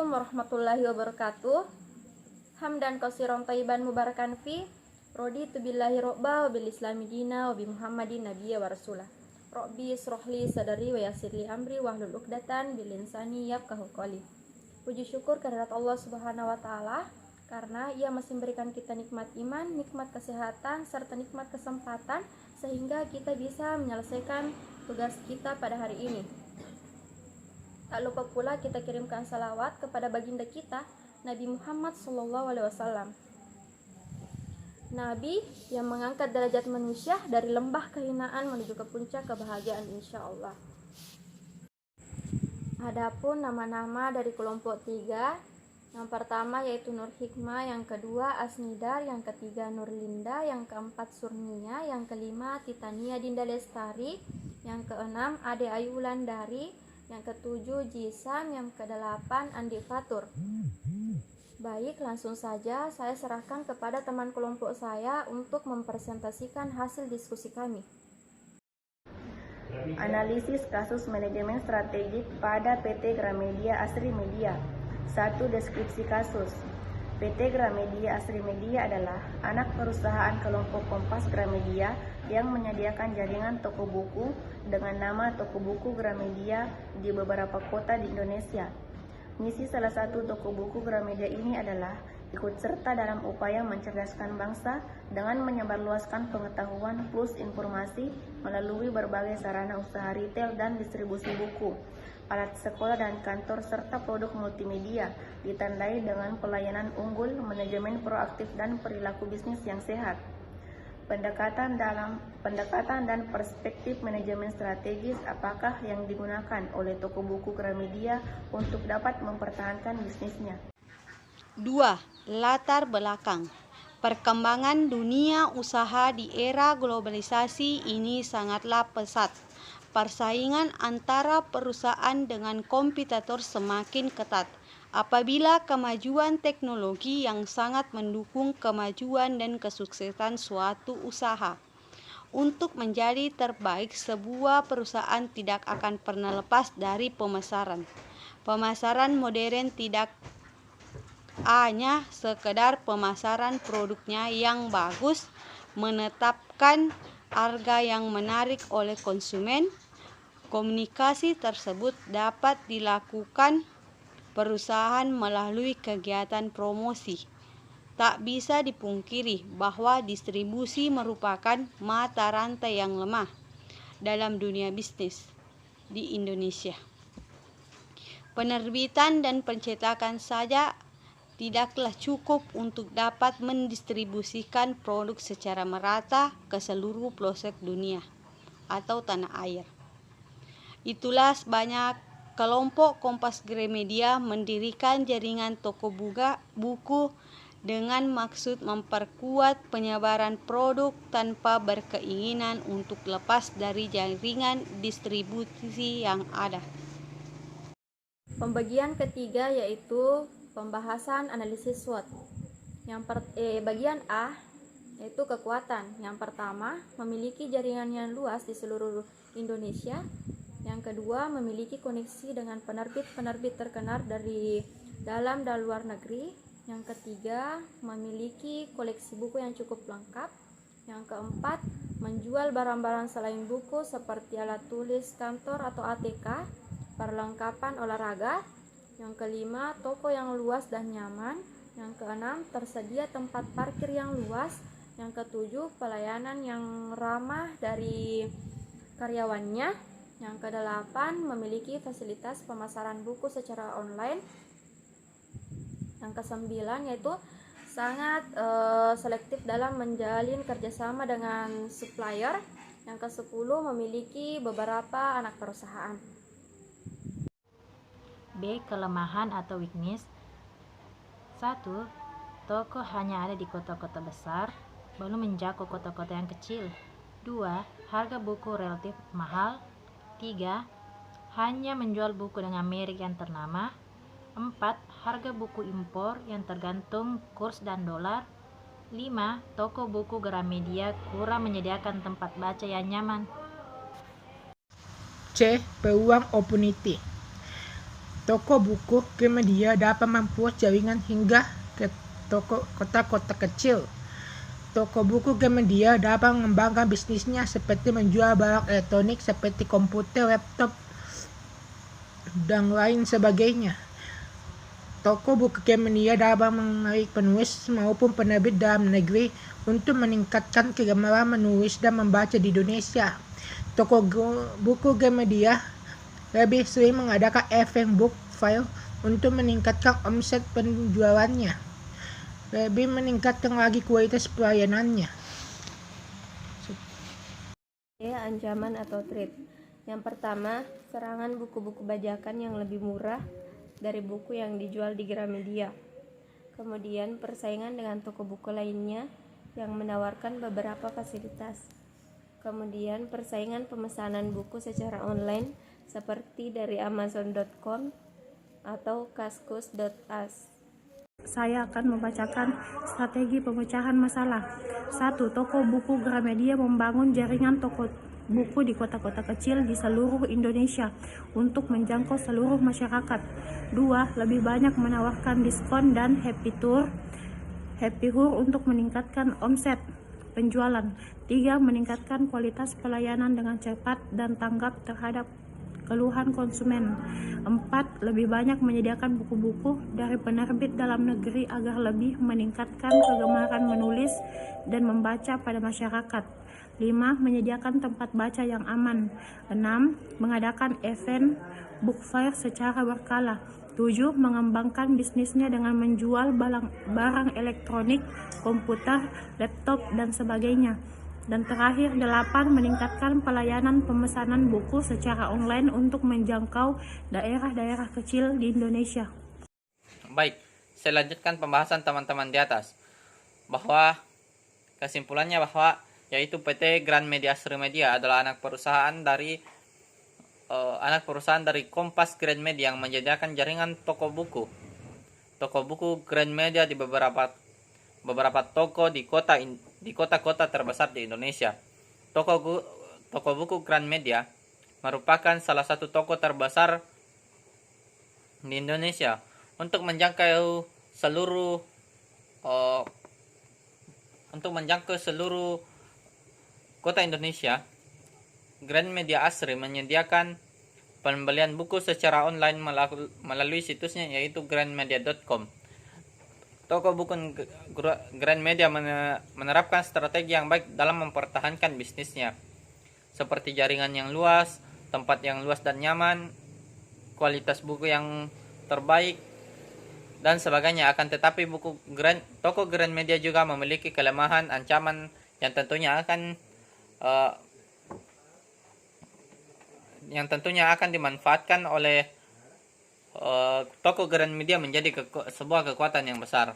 Assalamualaikum warahmatullahi wabarakatuh. Hamdan qasiran thayyiban mubarakan fi. Raditu billahi robba wa bil islami dina wa bi Muhammadin nabiyya wa rasulah. Rabbi ishrahli sadari wa yassirli amri wahlul 'uqdatan bil lisani yafqahu qawli. Puji syukur kehadirat Allah Subhanahu wa taala karena Ia masih memberikan kita nikmat iman, nikmat kesehatan serta nikmat kesempatan sehingga kita bisa menyelesaikan tugas kita pada hari ini. Tak lupa pula kita kirimkan salawat kepada baginda kita, Nabi Muhammad SAW. Nabi yang mengangkat derajat manusia dari lembah kehinaan menuju ke puncak kebahagiaan insya Allah. Adapun nama-nama dari kelompok 3, yang pertama yaitu Nur Hikmah, yang kedua Asnidar, yang ketiga Nur Linda, yang keempat Surnia, yang kelima Titania Dinda Lestari, yang keenam Ade Ayu Wulandari, yang ketujuh Jisam, yang kedelapan Andi Fatur. Baik, langsung saja saya serahkan kepada teman kelompok saya untuk mempresentasikan hasil diskusi kami. Analisis kasus manajemen strategik pada PT Gramedia Asri Media. 1. Deskripsi kasus. PT Gramedia Asri Media adalah anak perusahaan kelompok Kompas Gramedia yang menyediakan jaringan toko buku dengan nama Toko Buku Gramedia di beberapa kota di Indonesia. Misi salah satu toko buku Gramedia ini adalah ikut serta dalam upaya mencerdaskan bangsa dengan menyebarluaskan pengetahuan plus informasi melalui berbagai sarana usaha retail dan distribusi buku, alat sekolah dan kantor, serta produk multimedia, ditandai dengan pelayanan unggul, manajemen proaktif, dan perilaku bisnis yang sehat. Pendekatan dan perspektif manajemen strategis apakah yang digunakan oleh toko buku Gramedia untuk dapat mempertahankan bisnisnya? 2. Latar belakang. Perkembangan dunia usaha di era globalisasi ini sangatlah pesat. Persaingan antara perusahaan dengan kompetitor semakin ketat. Apabila kemajuan teknologi yang sangat mendukung kemajuan dan kesuksesan suatu usaha. Untuk menjadi terbaik, sebuah perusahaan tidak akan pernah lepas dari pemasaran. Pemasaran modern tidak hanya sekedar pemasaran produknya yang bagus, menetapkan harga yang menarik oleh konsumen. Komunikasi tersebut dapat dilakukan perusahaan melalui kegiatan promosi. Tak bisa dipungkiri bahwa distribusi merupakan mata rantai yang lemah dalam dunia bisnis di Indonesia. Penerbitan dan pencetakan saja tidaklah cukup untuk dapat mendistribusikan produk secara merata ke seluruh pelosok dunia atau tanah air. Itulah banyak kelompok Kompas Gramedia mendirikan jaringan toko buku dengan maksud memperkuat penyebaran produk tanpa berkeinginan untuk lepas dari jaringan distribusi yang ada. Pembagian ketiga yaitu pembahasan analisis SWOT. Bagian A yaitu kekuatan. Yang pertama, memiliki jaringan yang luas di seluruh Indonesia. Yang kedua, memiliki koneksi dengan penerbit-penerbit terkenal dari dalam dan luar negeri. Yang ketiga, memiliki koleksi buku yang cukup lengkap. Yang keempat, menjual barang-barang selain buku seperti alat tulis kantor atau ATK, perlengkapan olahraga. Yang kelima, toko yang luas dan nyaman. Yang keenam, tersedia tempat parkir yang luas. Yang ketujuh, pelayanan yang ramah dari karyawannya. Yang kedelapan, memiliki fasilitas pemasaran buku secara online. Yang kesembilan yaitu sangat selektif dalam menjalin kerjasama dengan supplier. Yang kesepuluh, memiliki beberapa anak perusahaan. B. Kelemahan atau weakness. 1. Toko hanya ada di kota-kota besar, belum menjangkau kota-kota yang kecil. 2. Harga buku relatif mahal. 3. Hanya menjual buku dengan merek yang ternama. 4. Harga buku impor yang tergantung kurs dan dolar. 5. Toko buku Gramedia kurang menyediakan tempat baca yang nyaman. C. Peluang opportunity. Toko buku Gramedia dapat memperluas jaringan hingga ke kota-kota kecil. Toko buku Gramedia dapat mengembangkan bisnisnya seperti menjual barang elektronik seperti komputer, laptop, dan lain sebagainya. Toko buku Gramedia dapat menarik penulis maupun penerbit dalam negeri untuk meningkatkan kegemaran menulis dan membaca di Indonesia. Toko buku Gramedia lebih sering mengadakan event book fair untuk meningkatkan omset penjualannya, lebih meningkatkan lagi kualitas pelayanannya. Ancaman atau threat. Yang pertama, serangan buku-buku bajakan yang lebih murah dari buku yang dijual di Gramedia. Kemudian persaingan dengan toko buku lainnya yang menawarkan beberapa fasilitas. Kemudian persaingan pemesanan buku secara online seperti dari Amazon.com atau Kaskus.as. Saya akan membacakan strategi pemecahan masalah. 1. Toko buku Gramedia membangun jaringan toko buku di kota-kota kecil di seluruh Indonesia untuk menjangkau seluruh masyarakat. 2. Lebih banyak menawarkan diskon dan happy hour untuk meningkatkan omset penjualan. 3. Meningkatkan kualitas pelayanan dengan cepat dan tanggap terhadap keluhan konsumen. 4. Lebih banyak menyediakan buku-buku dari penerbit dalam negeri agar lebih meningkatkan kegemaran menulis dan membaca pada masyarakat. 5. Menyediakan tempat baca yang aman. 6. Mengadakan event book fair secara berkala. 7. Mengembangkan bisnisnya dengan menjual barang elektronik, komputer, laptop, dan sebagainya. Dan terakhir, 8. Meningkatkan pelayanan pemesanan buku secara online untuk menjangkau daerah-daerah kecil di Indonesia. Baik, saya lanjutkan pembahasan teman-teman di atas. Bahwa kesimpulannya bahwa yaitu PT Gramedia Asri Media adalah anak perusahaan dari Kompas Gramedia yang menyediakan jaringan toko buku. Toko buku Gramedia di beberapa toko di kota-kota terbesar di Indonesia. Toko buku Gramedia merupakan salah satu toko terbesar di Indonesia. Untuk menjangkau seluruh kota Indonesia, Gramedia Asri menyediakan pembelian buku secara online melalui situsnya yaitu gramedia.com. Toko buku Gramedia menerapkan strategi yang baik dalam mempertahankan bisnisnya, seperti jaringan yang luas, tempat yang luas dan nyaman, kualitas buku yang terbaik, dan sebagainya. Akan tetapi toko Gramedia juga memiliki kelemahan, ancaman yang tentunya akan dimanfaatkan oleh toko Gramedia menjadi sebuah kekuatan yang besar.